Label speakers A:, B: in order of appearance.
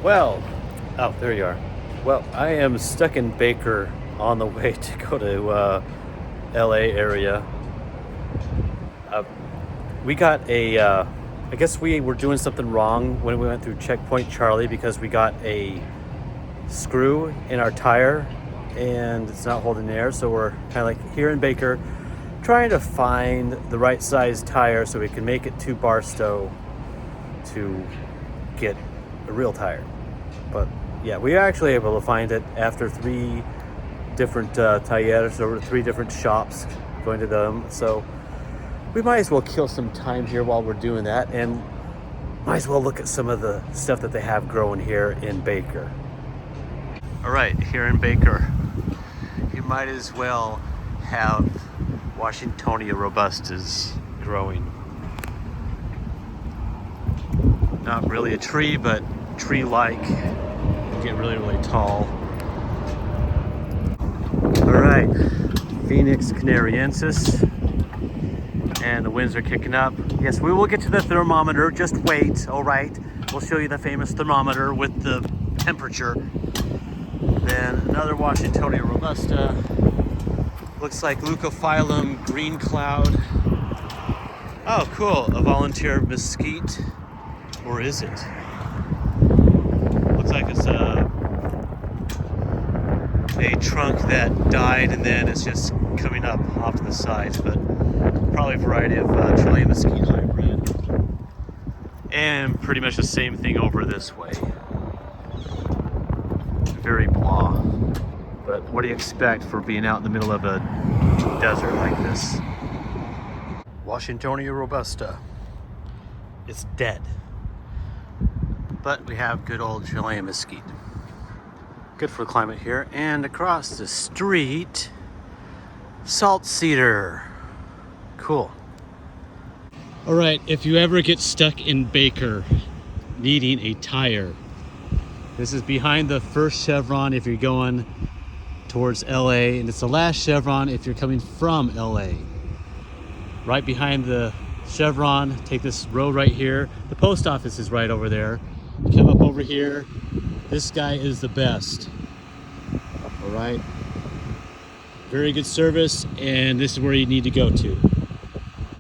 A: Well, oh, there you are. Well, I am stuck in Baker on the way to go to LA area. We got I guess we were doing something wrong when we went through Checkpoint Charlie because we got a screw in our tire and it's not holding air. So we're kind of like here in Baker trying to find the right size tire so we can make it to Barstow to get a real tire. But yeah, we are actually able to find it after 3 different tires over 3 different shops going to them. So we might as well kill some time here while we're doing that, and might as well look at some of the stuff that they have growing here in Baker. All right, here in Baker, you might as well have Washingtonia robustas growing. Not really a tree, but tree-like. Get really, really tall. All right, Phoenix canariensis. And the winds are kicking up. Yes, we will get to the thermometer. Just wait. All right. We'll show you the famous thermometer with the temperature. Then another Washingtonia robusta. Looks like Leucophyllum green cloud. Oh, cool. A volunteer mesquite. Or is it? Looks like it's a trunk that died and then it's just coming up off to the sides, but probably a variety of Chilean Mesquite hybrid. And pretty much the same thing over this way. Very blah. But what do you expect for being out in the middle of a desert like this? Washingtonia robusta. It's dead. But we have good old Chilean Mesquite. Good for the climate here. And across the street, salt cedar. Cool. All right, if you ever get stuck in Baker needing a tire, this is behind the first chevron if you're going towards LA, and it's the last chevron if you're coming from LA. Right behind the chevron, take this road right here. The post office is right over there. You come up over here. This guy is the best. All right. Very good service, and this is where you need to go to.